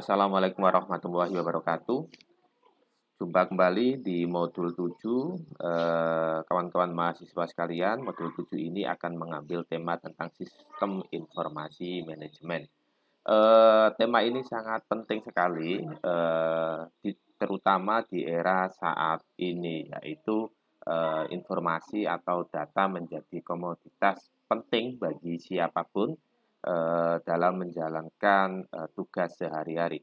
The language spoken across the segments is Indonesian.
Assalamualaikum warahmatullahi wabarakatuh. Jumpa kembali di modul 7. Kawan-kawan mahasiswa sekalian, modul 7 ini akan mengambil tema tentang sistem informasi manajemen. Tema ini sangat penting sekali, terutama di era saat ini, yaitu informasi atau data menjadi komoditas penting bagi siapapun dalam menjalankan tugas sehari-hari.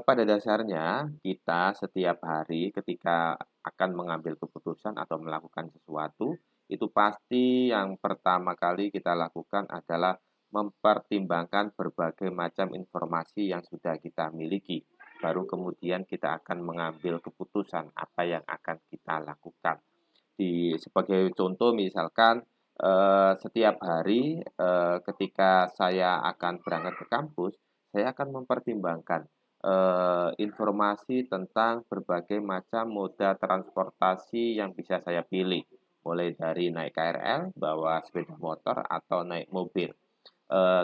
Pada dasarnya kita setiap hari ketika akan mengambil keputusan atau melakukan sesuatu, itu pasti yang pertama kali kita lakukan adalah mempertimbangkan berbagai macam informasi yang sudah kita miliki. Baru kemudian kita akan mengambil keputusan apa yang akan kita lakukan. Sebagai contoh misalkan, setiap hari, ketika saya akan berangkat ke kampus, saya akan mempertimbangkan informasi tentang berbagai macam moda transportasi yang bisa saya pilih, mulai dari naik KRL, bawa sepeda motor, atau naik mobil.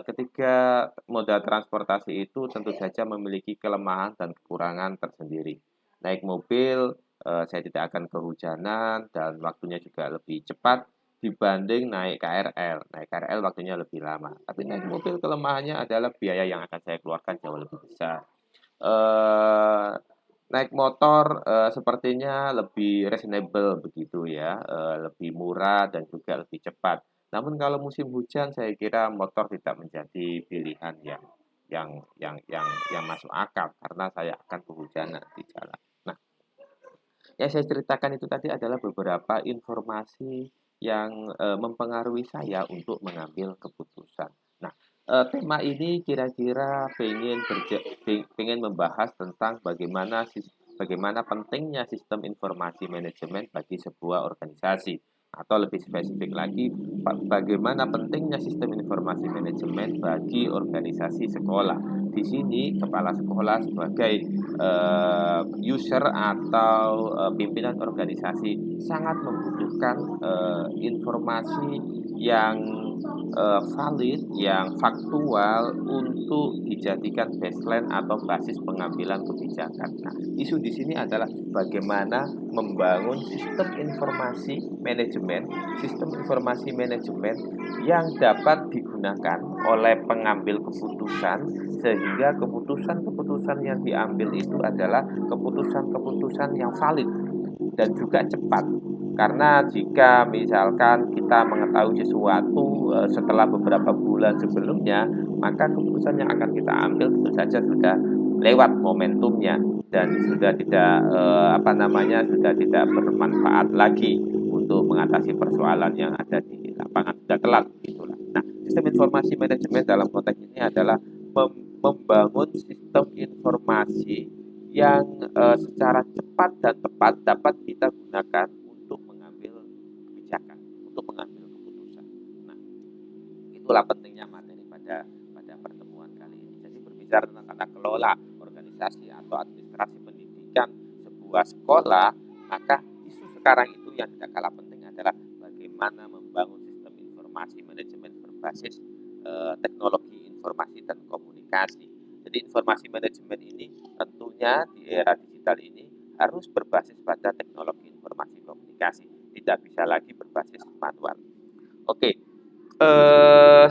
Ketiga moda transportasi itu tentu saja memiliki kelemahan dan kekurangan tersendiri. Naik mobil, saya tidak akan kehujanan dan waktunya juga lebih cepat dibanding naik KRL. Naik KRL waktunya lebih lama, tapi naik mobil kelemahannya adalah biaya yang akan saya keluarkan jauh lebih besar. Naik motor, sepertinya lebih reasonable begitu ya, lebih murah dan juga lebih cepat. Namun kalau musim hujan saya kira motor tidak menjadi pilihan yang masuk akal karena saya akan kehujanan di jalan. Nah, yang saya ceritakan itu tadi adalah beberapa informasi yang, mempengaruhi saya untuk mengambil keputusan. Nah, tema ini kira-kira pengen membahas tentang bagaimana pentingnya sistem informasi manajemen bagi sebuah organisasi, atau lebih spesifik lagi, bagaimana pentingnya sistem informasi manajemen bagi organisasi sekolah. Di sini kepala sekolah sebagai user atau pimpinan organisasi sangat membutuhkan informasi yang valid, yang faktual untuk dijadikan baseline atau basis pengambilan kebijakan. Nah, isu di sini adalah bagaimana membangun sistem informasi manajemen yang dapat digunakan oleh pengambil keputusan sehingga keputusan-keputusan yang diambil itu adalah keputusan-keputusan yang valid dan juga cepat. Karena jika misalkan kita mengetahui sesuatu setelah beberapa bulan sebelumnya, maka keputusan yang akan kita ambil tentu saja sudah lewat momentumnya dan sudah tidak bermanfaat lagi untuk mengatasi persoalan yang ada di lapangan, sudah telat gitulah. Nah, sistem informasi manajemen dalam konteks ini adalah membangun sistem informasi yang secara cepat dan tepat dapat kita gunakan untuk mengambil kebijakan, untuk mengambil keputusan. Nah, itulah pentingnya materi pada pertemuan kali ini. Jadi berbicara tentang tata kelola organisasi atau administrasi pendidikan sebuah sekolah, maka isu sekarang itu yang tidak kalah penting adalah bagaimana membangun sistem informasi manajemen berbasis teknologi informasi dan komunikasi. Jadi informasi manajemen ini tentunya di era digital ini harus berbasis pada teknologi informasi komunikasi, tidak bisa lagi berbasis manual. Oke,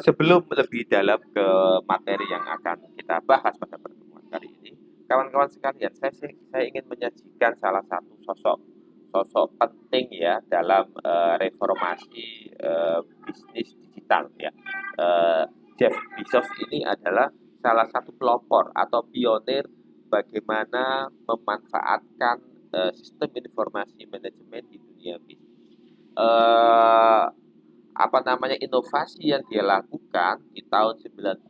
sebelum lebih dalam ke materi yang akan kita bahas pada pertemuan kali ini, kawan-kawan sekalian, saya ingin menyajikan salah satu sosok penting ya dalam reformasi bisnis digital ya. Jeff Bezos ini adalah salah satu pelopor atau pionir bagaimana memanfaatkan sistem informasi manajemen di dunia bisnis. Eh, Inovasi yang dia lakukan di tahun 95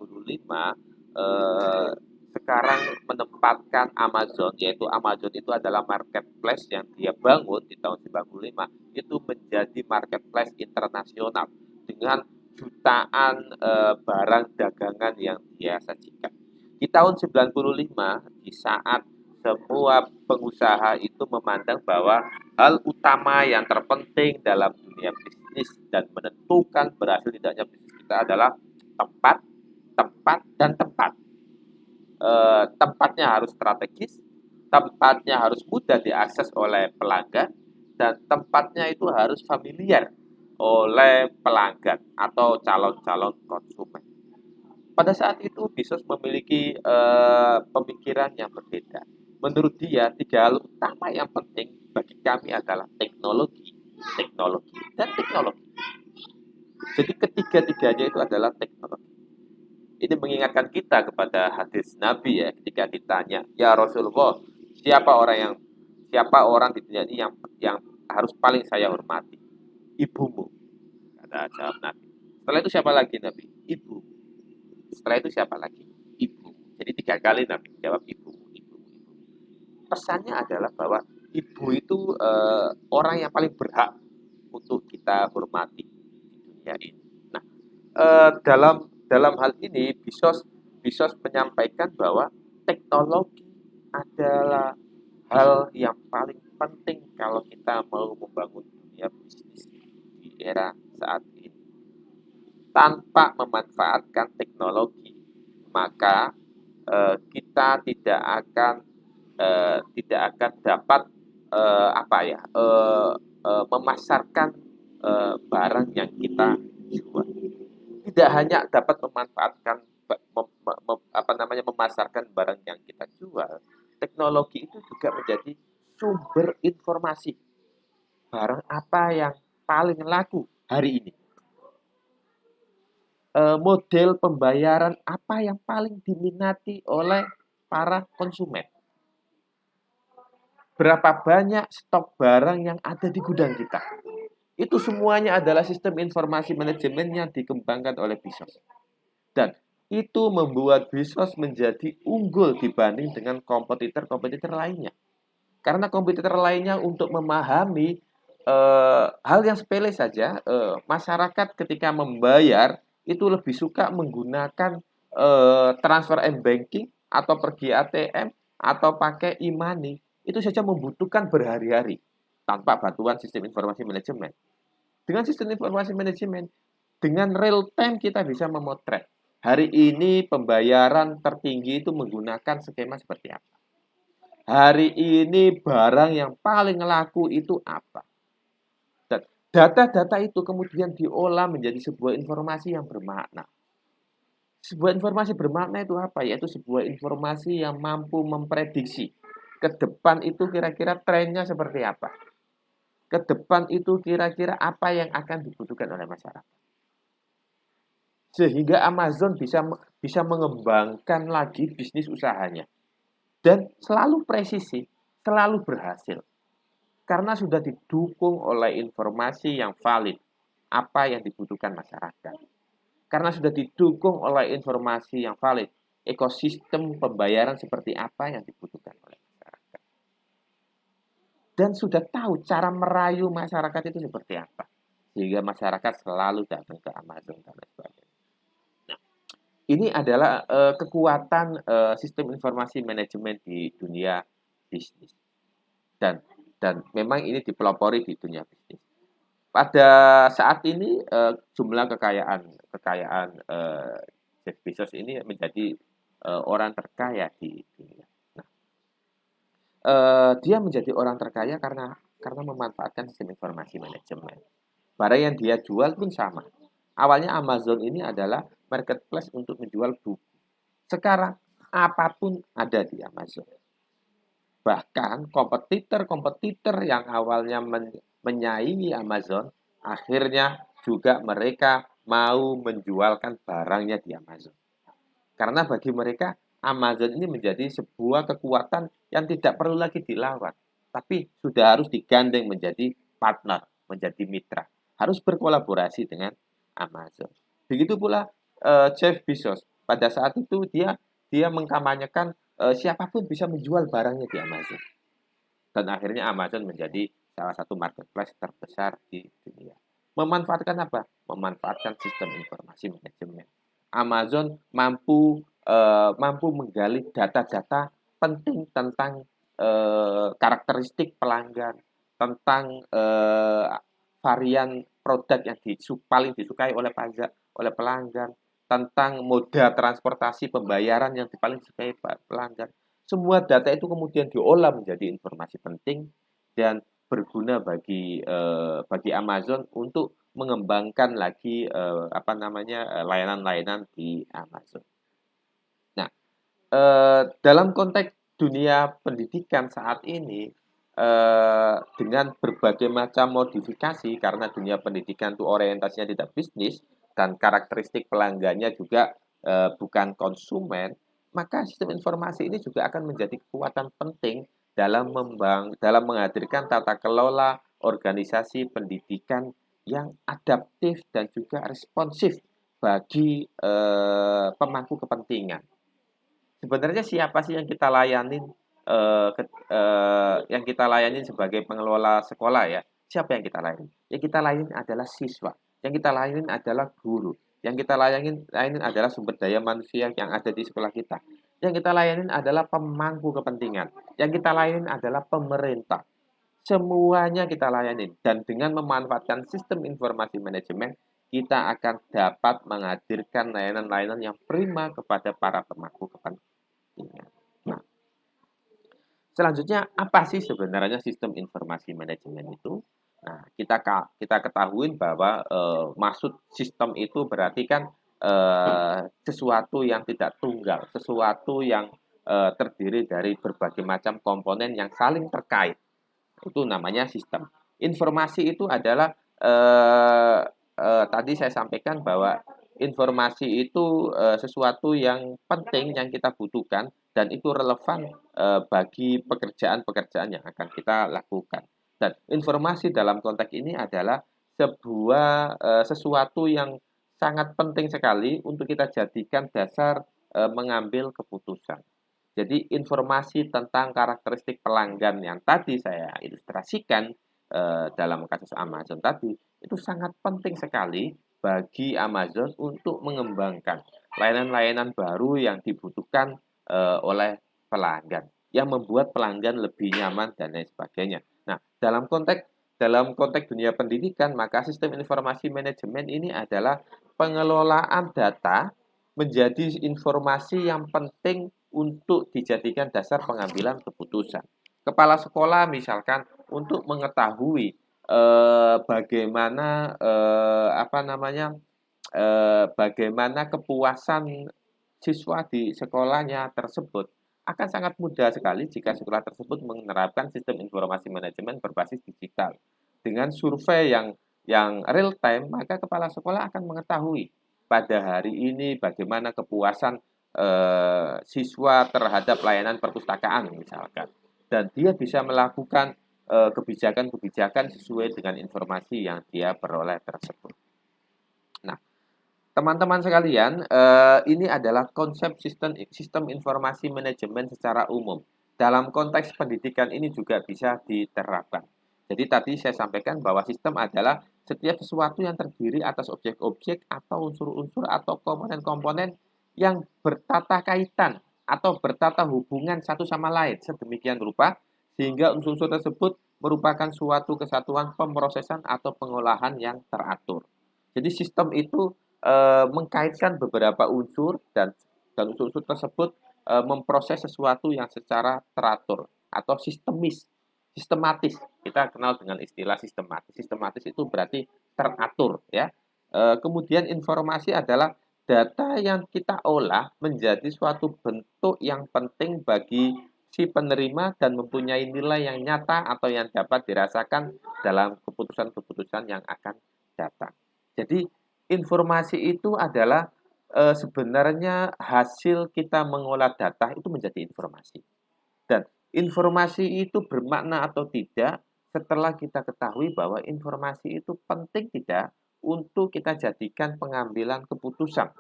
sekarang menempatkan Amazon, yaitu Amazon itu adalah marketplace yang dia bangun di tahun 95 itu menjadi marketplace internasional dengan jutaan barang dagangan yang dia sajikan. Di tahun 95, di saat semua pengusaha itu memandang bahwa hal utama yang terpenting dalam dunia bisnis dan menentukan berhasil tidaknya bisnis kita adalah tempat, tempat, dan tempat. tempatnya harus strategis, tempatnya harus mudah diakses oleh pelanggan, dan tempatnya itu harus familiar oleh pelanggan atau calon-calon konsumen. Pada saat itu Bezos memiliki pemikiran yang berbeda. Menurut dia, tiga hal utama yang penting bagi kami adalah teknologi, teknologi, dan teknologi. Jadi ketiga-tiganya itu adalah teknologi. Ini mengingatkan kita kepada hadis Nabi ya, ketika ditanya, ya Rasulullah, siapa orang di dunia ini yang harus paling saya hormati? Ibumu, kata jawab Nabi. Setelah itu siapa lagi Nabi? Ibu. Setelah itu siapa lagi? Ibu. Jadi tiga kali Nabi jawab ibu, ibu, ibu. Pesannya adalah bahwa ibu itu orang yang paling berhak untuk kita hormati di dunia ini. Nah, dalam dalam hal ini Bezos Bezos menyampaikan bahwa teknologi adalah hal yang paling penting kalau kita mau membangun dunia bisnis di era saat ini. Tanpa memanfaatkan teknologi, maka kita tidak akan dapat memasarkan barang yang kita jual. Tidak hanya dapat memanfaatkan memasarkan barang yang kita jual, teknologi itu juga menjadi sumber informasi barang apa yang paling laku hari ini. Model pembayaran apa yang paling diminati oleh para konsumen. Berapa banyak stok barang yang ada di gudang kita. Itu semuanya adalah sistem informasi manajemen yang dikembangkan oleh Bezos. Dan itu membuat Bezos menjadi unggul dibanding dengan kompetitor-kompetitor lainnya. Karena kompetitor lainnya untuk memahami hal yang sepele saja, masyarakat ketika membayar itu lebih suka menggunakan transfer m-banking atau pergi ATM atau pakai e-money. Itu saja membutuhkan berhari-hari tanpa bantuan sistem informasi manajemen. Dengan sistem informasi manajemen, dengan real time kita bisa memotret. Hari ini pembayaran tertinggi itu menggunakan skema seperti apa. Hari ini barang yang paling laku itu apa. Dan data-data itu kemudian diolah menjadi sebuah informasi yang bermakna. Sebuah informasi bermakna itu apa? Yaitu sebuah informasi yang mampu memprediksi ke depan itu kira-kira trennya seperti apa. Ke depan itu kira-kira apa yang akan dibutuhkan oleh masyarakat. Sehingga Amazon bisa mengembangkan lagi bisnis usahanya. Dan selalu presisi, selalu berhasil. Karena sudah didukung oleh informasi yang valid, apa yang dibutuhkan masyarakat. Karena sudah didukung oleh informasi yang valid, ekosistem pembayaran seperti apa yang dibutuhkan oleh masyarakat. Dan sudah tahu cara merayu masyarakat itu seperti apa. Sehingga masyarakat selalu datang ke Amazon dan lain sebagainya. Nah, ini adalah kekuatan sistem informasi manajemen di dunia bisnis. Dan memang ini dipelopori di dunia bisnis. Pada saat ini jumlah kekayaan Jeff Bezos ini menjadi orang terkaya di dunia. Nah, dia menjadi orang terkaya karena memanfaatkan sistem informasi manajemen. Barang yang dia jual pun sama. Awalnya Amazon ini adalah marketplace untuk menjual buku. Sekarang apapun ada di Amazon. Bahkan kompetitor-kompetitor yang awalnya menyaingi Amazon, akhirnya juga mereka mau menjualkan barangnya di Amazon. Karena bagi mereka, Amazon ini menjadi sebuah kekuatan yang tidak perlu lagi dilawan, tapi sudah harus digandeng menjadi partner, menjadi mitra. Harus berkolaborasi dengan Amazon. Begitu pula Jeff Bezos. Pada saat itu dia mengkampanyekan siapapun bisa menjual barangnya di Amazon. Dan akhirnya Amazon menjadi salah satu marketplace terbesar di dunia. Memanfaatkan apa? Memanfaatkan sistem informasi manajemen. Amazon mampu menggali data-data penting tentang karakteristik pelanggan, tentang varian produk yang paling disukai oleh pelanggan, tentang moda transportasi pembayaran yang paling disukai pelanggan. Semua data itu kemudian diolah menjadi informasi penting dan berguna bagi Amazon untuk mengembangkan lagi layanan-layanan di Amazon. Nah, dalam konteks dunia pendidikan saat ini dengan berbagai macam modifikasi karena dunia pendidikan itu orientasinya tidak bisnis dan karakteristik pelanggannya juga bukan konsumen, maka sistem informasi ini juga akan menjadi kekuatan penting dalam menghadirkan tata kelola organisasi pendidikan yang adaptif dan juga responsif bagi pemangku kepentingan. Sebenarnya siapa sih yang kita layanin sebagai pengelola sekolah ya? Siapa yang kita layani? Yang kita layani adalah siswa, yang kita layani adalah guru, yang kita layanin adalah sumber daya manusia yang ada di sekolah kita. Yang kita layanin adalah pemangku kepentingan, yang kita layanin adalah pemerintah. Semuanya kita layanin dan dengan memanfaatkan sistem informasi manajemen kita akan dapat menghadirkan layanan-layanan yang prima kepada para pemangku kepentingan. Nah, selanjutnya apa sih sebenarnya sistem informasi manajemen itu? Nah, kita ketahui bahwa maksud sistem itu berarti kan sesuatu yang tidak tunggal, sesuatu yang terdiri dari berbagai macam komponen yang saling terkait. Itu namanya sistem. Informasi itu adalah tadi saya sampaikan bahwa informasi itu sesuatu yang penting yang kita butuhkan dan itu relevan bagi pekerjaan-pekerjaan yang akan kita lakukan. Dan informasi dalam konteks ini adalah sesuatu yang sangat penting sekali untuk kita jadikan dasar mengambil keputusan. Jadi informasi tentang karakteristik pelanggan yang tadi saya ilustrasikan dalam kasus Amazon tadi itu sangat penting sekali bagi Amazon untuk mengembangkan layanan-layanan baru yang dibutuhkan oleh pelanggan, yang membuat pelanggan lebih nyaman dan lain sebagainya. Nah, dalam konteks dunia pendidikan, maka sistem informasi manajemen ini adalah pengelolaan data menjadi informasi yang penting untuk dijadikan dasar pengambilan keputusan. Kepala sekolah misalkan untuk mengetahui bagaimana bagaimana kepuasan siswa di sekolahnya tersebut akan sangat mudah sekali jika sekolah tersebut menerapkan sistem informasi manajemen berbasis digital. Dengan survei yang real time, maka kepala sekolah akan mengetahui pada hari ini bagaimana kepuasan siswa terhadap layanan perpustakaan misalkan. Dan dia bisa melakukan kebijakan-kebijakan sesuai dengan informasi yang dia peroleh tersebut. Nah, teman-teman sekalian, ini adalah konsep sistem informasi manajemen secara umum. Dalam konteks pendidikan ini juga bisa diterapkan. Jadi tadi saya sampaikan bahwa sistem adalah setiap sesuatu yang terdiri atas objek-objek atau unsur-unsur atau komponen-komponen yang bertata kaitan atau bertata hubungan satu sama lain sedemikian rupa sehingga unsur-unsur tersebut merupakan suatu kesatuan pemrosesan atau pengolahan yang teratur. Jadi sistem itu mengkaitkan beberapa unsur dan unsur-unsur tersebut memproses sesuatu yang secara teratur atau sistematis. Kita kenal dengan istilah sistematis. Sistematis itu berarti teratur ya. Kemudian informasi adalah data yang kita olah menjadi suatu bentuk yang penting bagi si penerima dan mempunyai nilai yang nyata atau yang dapat dirasakan dalam keputusan-keputusan yang akan datang. Jadi informasi itu adalah sebenarnya hasil kita mengolah data itu menjadi informasi. Dan informasi itu bermakna atau tidak setelah kita ketahui bahwa informasi itu penting tidak untuk kita jadikan pengambilan keputusan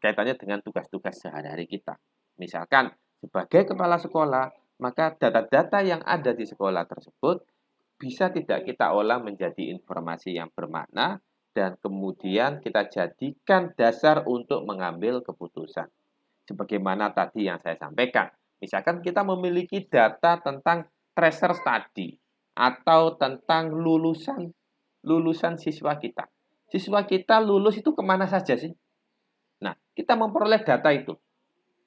kaitannya dengan tugas-tugas sehari-hari kita. Misalkan sebagai kepala sekolah, maka data-data yang ada di sekolah tersebut bisa tidak kita olah menjadi informasi yang bermakna dan kemudian kita jadikan dasar untuk mengambil keputusan. Sebagaimana tadi yang saya sampaikan, misalkan kita memiliki data tentang tracer study atau tentang lulusan siswa kita. Siswa kita lulus itu kemana saja sih? Nah, kita memperoleh data itu.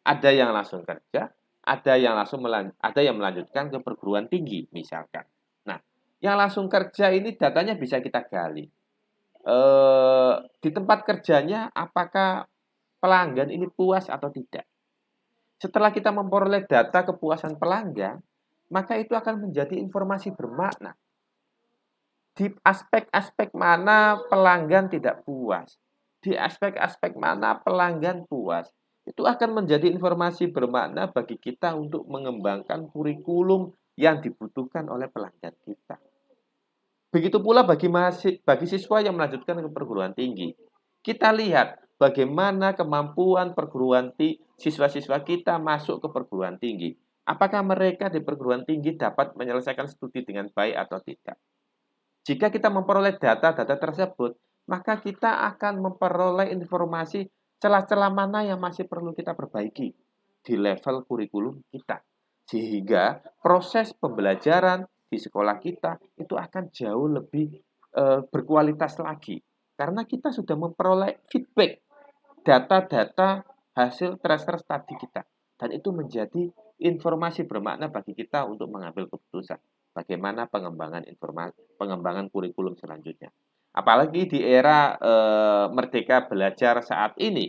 Ada yang langsung kerja, ada yang melanjutkan ke perguruan tinggi misalkan. Nah, yang langsung kerja ini datanya bisa kita gali. Di tempat kerjanya apakah pelanggan ini puas atau tidak? Setelah kita memperoleh data kepuasan pelanggan, maka itu akan menjadi informasi bermakna. Di aspek-aspek mana pelanggan tidak puas, di aspek-aspek mana pelanggan puas, itu akan menjadi informasi bermakna bagi kita untuk mengembangkan kurikulum yang dibutuhkan oleh pelanggan kita. Begitu pula bagi siswa yang melanjutkan ke perguruan tinggi. Kita lihat bagaimana kemampuan siswa-siswa kita masuk ke perguruan tinggi. Apakah mereka di perguruan tinggi dapat menyelesaikan studi dengan baik atau tidak? Jika kita memperoleh data-data tersebut, maka kita akan memperoleh informasi celah-celah mana yang masih perlu kita perbaiki di level kurikulum kita. Sehingga proses pembelajaran di sekolah kita itu akan jauh lebih berkualitas lagi. Karena kita sudah memperoleh feedback, data-data hasil tracer study kita. Dan itu menjadi informasi bermakna bagi kita untuk mengambil keputusan bagaimana pengembangan kurikulum selanjutnya. Apalagi di era merdeka belajar saat ini,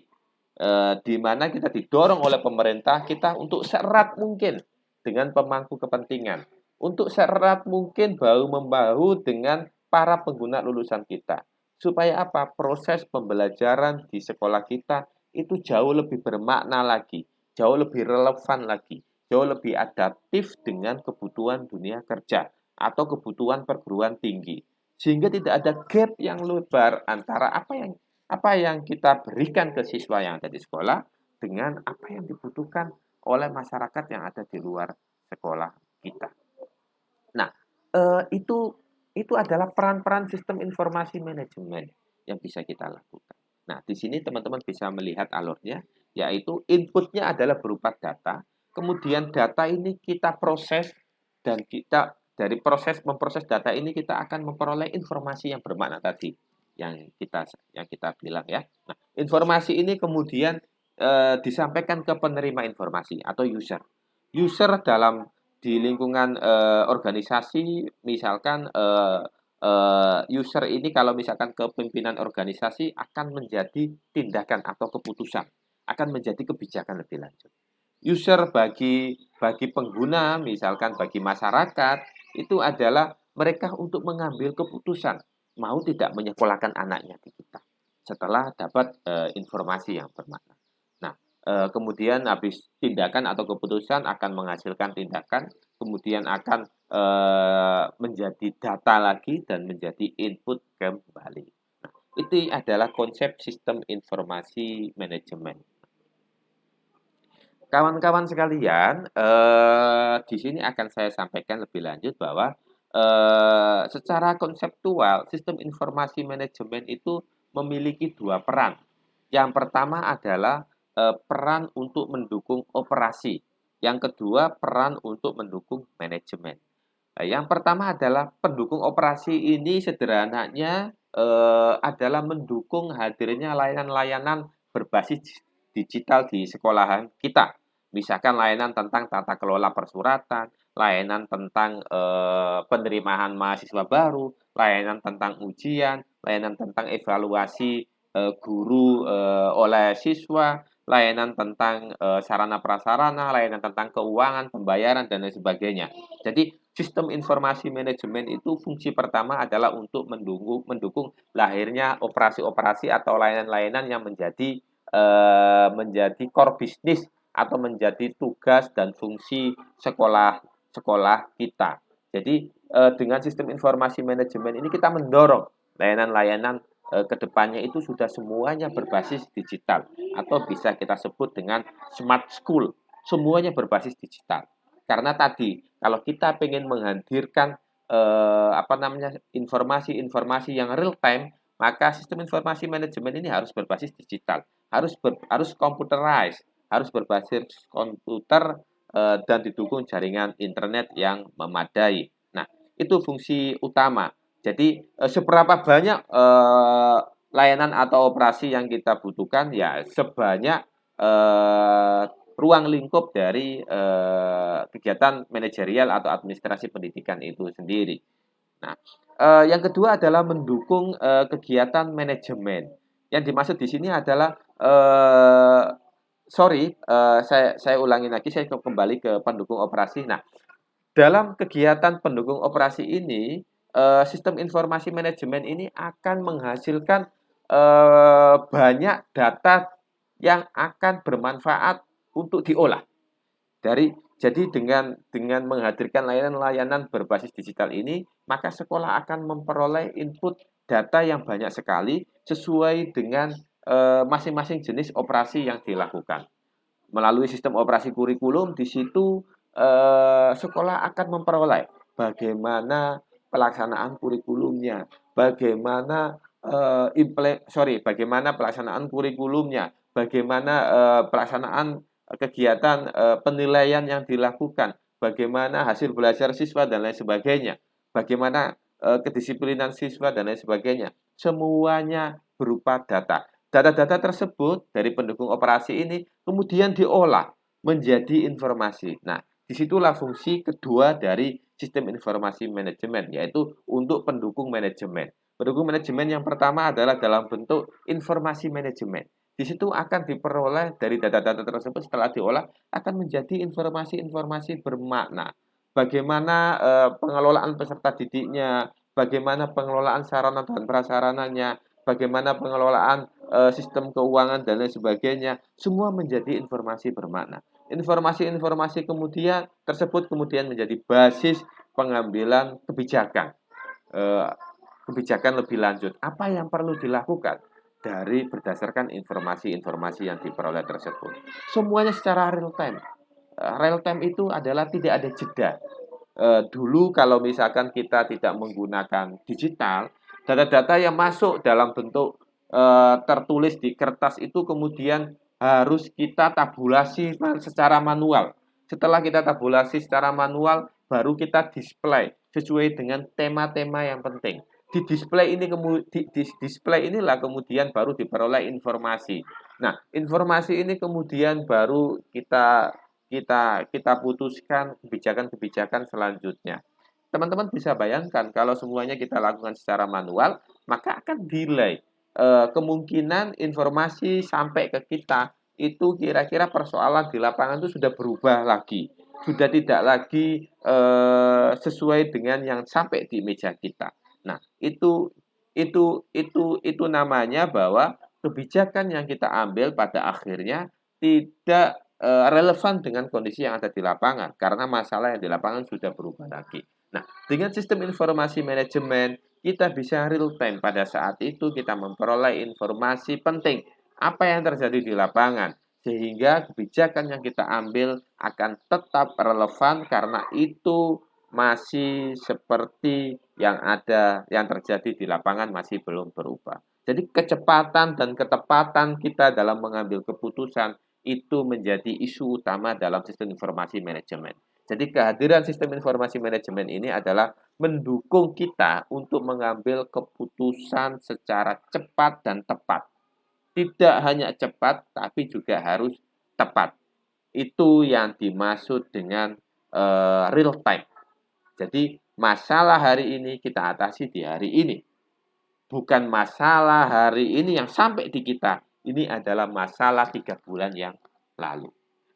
di mana kita didorong oleh pemerintah kita untuk seerat mungkin dengan pemangku kepentingan, untuk seerat mungkin bahu-membahu dengan para pengguna lulusan kita. Supaya apa? Proses pembelajaran di sekolah kita itu jauh lebih bermakna lagi, jauh lebih relevan lagi, jauh lebih adaptif dengan kebutuhan dunia kerja atau kebutuhan perguruan tinggi. Sehingga tidak ada gap yang lebar antara apa yang kita berikan ke siswa yang ada di sekolah dengan apa yang dibutuhkan oleh masyarakat yang ada di luar sekolah kita. Nah, itu adalah peran-peran sistem informasi manajemen yang bisa kita lakukan. Nah, di sini teman-teman bisa melihat alurnya, yaitu inputnya adalah berupa data, kemudian data ini kita proses, dan kita dari memproses data ini kita akan memperoleh informasi yang bermakna tadi yang kita bilang ya. Nah, informasi ini kemudian disampaikan ke penerima informasi atau user. User di lingkungan organisasi, misalkan user ini kalau misalkan kepemimpinan organisasi akan menjadi tindakan atau keputusan, akan menjadi kebijakan lebih lanjut. User bagi pengguna, misalkan bagi masyarakat, itu adalah mereka untuk mengambil keputusan mau tidak menyekolahkan anaknya di kita setelah dapat informasi yang bermakna. Nah, kemudian habis tindakan atau keputusan akan menghasilkan tindakan, kemudian akan menjadi data lagi dan menjadi input kembali. Nah, itu adalah konsep sistem informasi manajemen. Kawan-kawan sekalian, di sini akan saya sampaikan lebih lanjut bahwa secara konseptual sistem informasi manajemen itu memiliki dua peran. Yang pertama adalah peran untuk mendukung operasi. Yang kedua, peran untuk mendukung manajemen. Yang pertama adalah pendukung operasi ini sederhananya adalah mendukung hadirnya layanan-layanan berbasis digital di sekolahan kita. Misalkan layanan tentang tata kelola persuratan, layanan tentang penerimaan mahasiswa baru, layanan tentang ujian, layanan tentang evaluasi guru oleh siswa, layanan tentang sarana prasarana, layanan tentang keuangan, pembayaran dan lain sebagainya. Jadi sistem informasi manajemen itu fungsi pertama adalah untuk mendukung lahirnya operasi-operasi atau layanan-layanan yang menjadi core bisnis atau menjadi tugas dan fungsi sekolah kita. Jadi dengan sistem informasi manajemen ini kita mendorong layanan-layanan kedepannya itu sudah semuanya berbasis digital atau bisa kita sebut dengan smart school, semuanya berbasis digital. Karena tadi kalau kita ingin menghadirkan informasi-informasi yang real time, maka sistem informasi manajemen ini harus berbasis digital, harus computerized, harus berbasis komputer dan didukung jaringan internet yang memadai. Nah, itu fungsi utama. Jadi seberapa banyak layanan atau operasi yang kita butuhkan ya sebanyak ruang lingkup dari kegiatan manajerial atau administrasi pendidikan itu sendiri. Nah, yang kedua adalah mendukung kegiatan manajemen. Yang dimaksud di sini adalah saya ulangi lagi, saya kembali ke pendukung operasi. Nah, dalam kegiatan pendukung operasi ini, sistem informasi manajemen ini akan menghasilkan banyak data yang akan bermanfaat untuk diolah. Jadi dengan menghadirkan layanan-layanan berbasis digital ini, maka sekolah akan memperoleh input data yang banyak sekali sesuai dengan masing-masing jenis operasi yang dilakukan. Melalui sistem operasi kurikulum, di situ sekolah akan memperoleh bagaimana pelaksanaan kurikulumnya, bagaimana pelaksanaan kurikulumnya, bagaimana pelaksanaan kegiatan penilaian yang dilakukan, bagaimana hasil belajar siswa dan lain sebagainya, bagaimana kedisiplinan siswa dan lain sebagainya. Semuanya berupa data. Data-data tersebut dari pendukung operasi ini kemudian diolah menjadi informasi. Nah, disitulah fungsi kedua dari sistem informasi manajemen, yaitu untuk pendukung manajemen. Pendukung manajemen yang pertama adalah dalam bentuk informasi manajemen. Di situ akan diperoleh dari data-data tersebut setelah diolah akan menjadi informasi-informasi bermakna. Bagaimana pengelolaan peserta didiknya, bagaimana pengelolaan sarana dan prasarananya, bagaimana pengelolaan sistem keuangan dan lain sebagainya, semua menjadi informasi bermakna. Informasi-informasi tersebut kemudian menjadi basis pengambilan kebijakan lebih lanjut. Apa yang perlu dilakukan dari berdasarkan informasi-informasi yang diperoleh tersebut. Semuanya secara real time. Real time itu adalah tidak ada jeda. Dulu kalau misalkan kita tidak menggunakan digital, data-data yang masuk dalam bentuk tertulis di kertas itu kemudian harus kita tabulasi secara manual. Setelah kita tabulasi secara manual, baru kita display sesuai dengan tema-tema yang penting. Di display inilah kemudian baru diperoleh informasi. Nah, informasi ini kemudian baru kita putuskan kebijakan-kebijakan selanjutnya. Teman-teman bisa bayangkan kalau semuanya kita lakukan secara manual, maka akan delay. Kemungkinan informasi sampai ke kita itu kira-kira persoalan di lapangan itu sudah berubah lagi, sudah tidak lagi sesuai dengan yang sampai di meja kita. Nah, itu namanya bahwa kebijakan yang kita ambil pada akhirnya tidak relevan dengan kondisi yang ada di lapangan karena masalah yang di lapangan sudah berubah lagi. Nah, dengan sistem informasi manajemen kita bisa real time pada saat itu kita memperoleh informasi penting apa yang terjadi di lapangan sehingga kebijakan yang kita ambil akan tetap relevan karena itu masih seperti yang terjadi di lapangan masih belum berubah. Jadi kecepatan dan ketepatan kita dalam mengambil keputusan itu menjadi isu utama dalam sistem informasi manajemen. Jadi kehadiran sistem informasi manajemen ini adalah mendukung kita untuk mengambil keputusan secara cepat dan tepat. Tidak hanya cepat, tapi juga harus tepat. Itu yang dimaksud dengan real time. Jadi masalah hari ini kita atasi di hari ini. Bukan masalah hari ini yang sampai di kita. Ini adalah masalah 3 bulan yang lalu.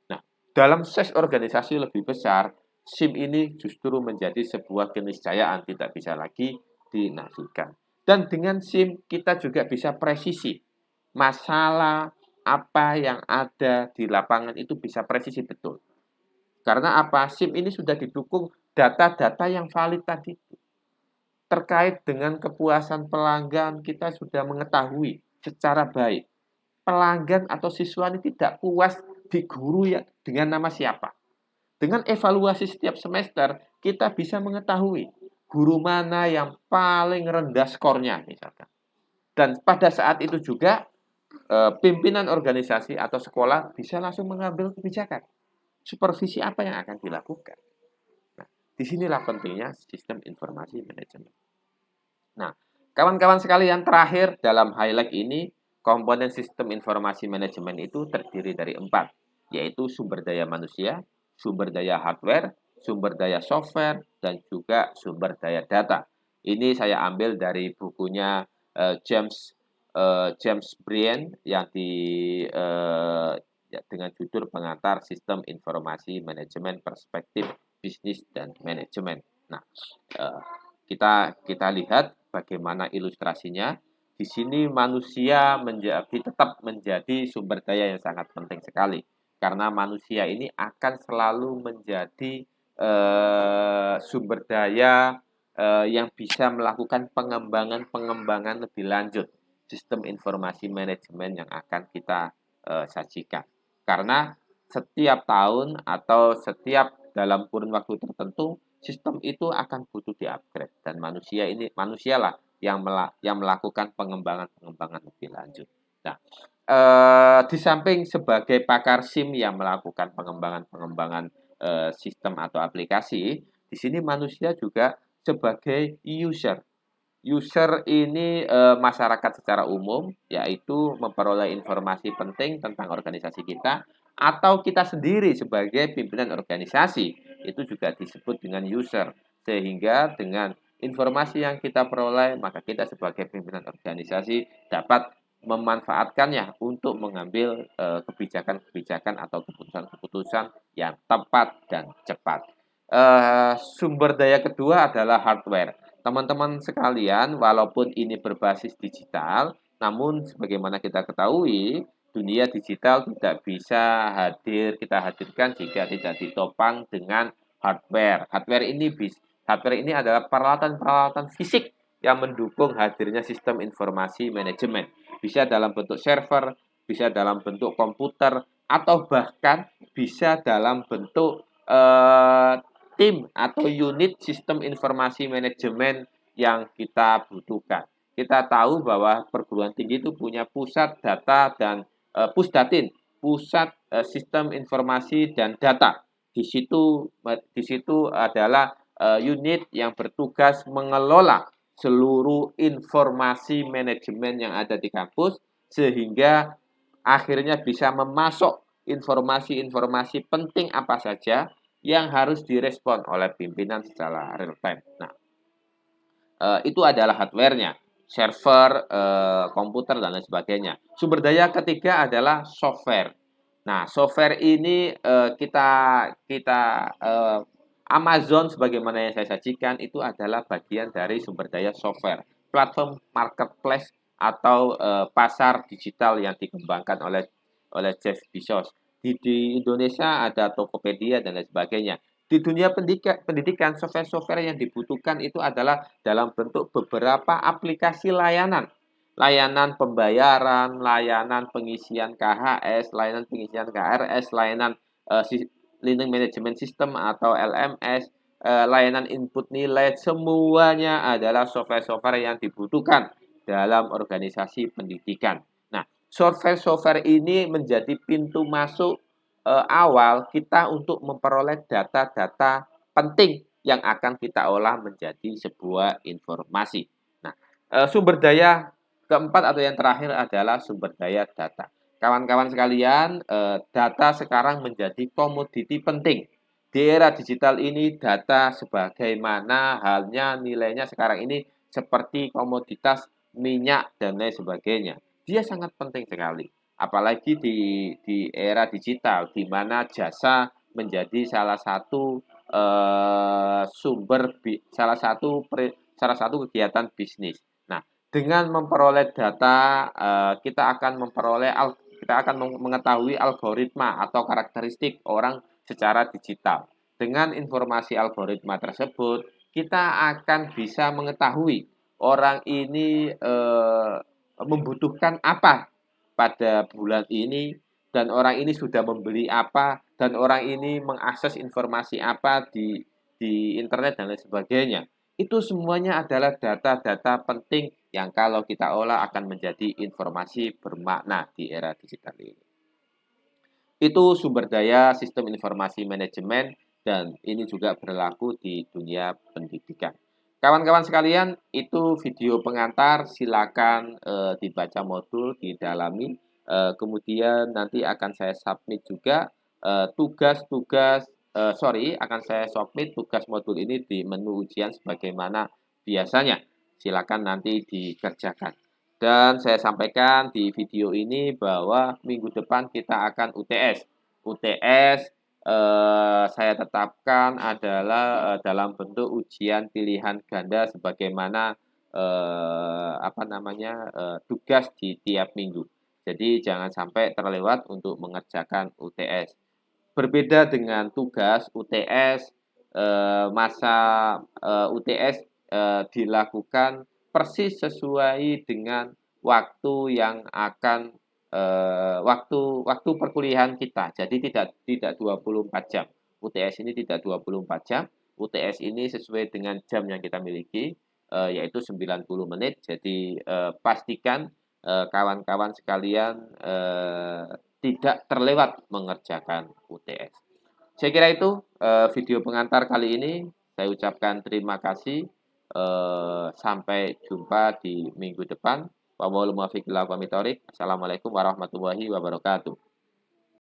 Nah, dalam ses organisasi lebih besar, SIM ini justru menjadi sebuah keniscayaan, tidak bisa lagi dinafikan. Dan dengan SIM kita juga bisa presisi. Masalah apa yang ada di lapangan itu bisa presisi betul. Karena apa? SIM ini sudah didukung data-data yang valid tadi. Terkait dengan kepuasan pelanggan, kita sudah mengetahui secara baik. Pelanggan atau siswa ini tidak puas di guru yang dengan nama siapa. Dengan evaluasi setiap semester, kita bisa mengetahui guru mana yang paling rendah skornya misalkan. Dan pada saat itu juga pimpinan organisasi atau sekolah bisa langsung mengambil kebijakan. Supervisi apa yang akan dilakukan. Nah, disinilah pentingnya sistem informasi manajemen. Nah, Kawan-kawan sekalian, terakhir dalam highlight ini, komponen sistem informasi manajemen itu terdiri dari 4, yaitu sumber daya manusia, sumber daya hardware, sumber daya software, dan juga sumber daya data. Ini saya ambil dari bukunya James Brien yang dengan judul Pengantar Sistem Informasi Manajemen Perspektif Bisnis dan Manajemen. Nah, eh, kita lihat bagaimana ilustrasinya. Di sini manusia tetap menjadi sumber daya yang sangat penting sekali. Karena manusia ini akan selalu menjadi sumber daya yang bisa melakukan pengembangan lebih lanjut sistem informasi manajemen yang akan kita sajikan. Karena setiap tahun atau setiap dalam kurun waktu tertentu sistem itu akan butuh di-upgrade dan manusialah yang melakukan pengembangan lebih lanjut. Nah, di samping sebagai pakar SIM yang melakukan pengembangan sistem atau aplikasi, di sini manusia juga sebagai user. User ini masyarakat secara umum, yaitu memperoleh informasi penting tentang organisasi kita, atau kita sendiri sebagai pimpinan organisasi, itu juga disebut dengan user. Sehingga dengan informasi yang kita peroleh, maka kita sebagai pimpinan organisasi dapat memanfaatkannya untuk mengambil kebijakan-kebijakan atau keputusan-keputusan yang tepat dan cepat. Sumber daya kedua adalah hardware. Teman-teman sekalian, walaupun ini berbasis digital, namun sebagaimana kita ketahui, dunia digital tidak bisa kita hadirkan jika tidak ditopang dengan hardware. Hardware ini adalah peralatan-peralatan fisik yang mendukung hadirnya sistem informasi manajemen. Bisa dalam bentuk server, bisa dalam bentuk komputer, atau bahkan bisa dalam bentuk tim atau unit sistem informasi manajemen yang kita butuhkan. Kita tahu bahwa perguruan tinggi itu punya pusat data dan pusdatin, pusat sistem informasi dan data. Di situ adalah unit yang bertugas mengelola seluruh informasi manajemen yang ada di kampus sehingga akhirnya bisa memasok informasi-informasi penting apa saja yang harus direspon oleh pimpinan secara real time. Nah, itu adalah hardware-nya, server, komputer, dan lain sebagainya. Sumber daya ketiga adalah software. Nah, software ini Amazon sebagaimana yang saya sajikan itu adalah bagian dari sumber daya software, platform marketplace atau pasar digital yang dikembangkan oleh Jeff Bezos. Di Indonesia ada Tokopedia dan lain sebagainya. Di dunia pendidikan software-software yang dibutuhkan itu adalah dalam bentuk beberapa aplikasi layanan. Layanan pembayaran, layanan pengisian KHS, layanan pengisian KRS, layanan Learning Management System atau LMS, layanan input nilai, semuanya adalah software-software yang dibutuhkan dalam organisasi pendidikan. Nah, software-software ini menjadi pintu masuk awal kita untuk memperoleh data-data penting yang akan kita olah menjadi sebuah informasi. Nah, sumber daya keempat atau yang terakhir adalah sumber daya data. Kawan-kawan sekalian, data sekarang menjadi komoditi penting. Di era digital ini, data sebagaimana halnya nilainya sekarang ini seperti komoditas minyak dan lain sebagainya. Dia sangat penting sekali. Apalagi di era digital, di mana jasa menjadi salah satu salah satu kegiatan bisnis. Nah, dengan memperoleh data, kita akan mengetahui algoritma atau karakteristik orang secara digital. Dengan informasi algoritma tersebut, kita akan bisa mengetahui orang ini membutuhkan apa pada bulan ini, dan orang ini sudah membeli apa, dan orang ini mengakses informasi apa di internet dan lain sebagainya. Itu semuanya adalah data-data penting yang kalau kita olah akan menjadi informasi bermakna di era digital ini. Itu sumber daya sistem informasi manajemen dan ini juga berlaku di dunia pendidikan. kawan-kawan sekalian, itu video pengantar, silakan dibaca modul, didalami. Kemudian nanti akan saya submit juga akan saya submit tugas modul ini di menu ujian sebagaimana biasanya. Silakan nanti dikerjakan. Dan saya sampaikan di video ini bahwa minggu depan kita akan UTS. UTS saya tetapkan adalah dalam bentuk ujian pilihan ganda sebagaimana tugas di tiap minggu. Jadi jangan sampai terlewat untuk mengerjakan UTS. Berbeda dengan tugas UTS, masa UTS dilakukan persis sesuai dengan waktu yang akan waktu perkuliahan kita. Jadi tidak 24 jam. UTS ini tidak 24 jam. UTS ini sesuai dengan jam yang kita miliki, yaitu 90 menit. Jadi pastikan kawan-kawan sekalian tidak terlewat mengerjakan UTS. Saya kira itu video pengantar kali ini. Saya ucapkan terima kasih. Sampai jumpa di minggu depan. Assalamualaikum warahmatullahi wabarakatuh.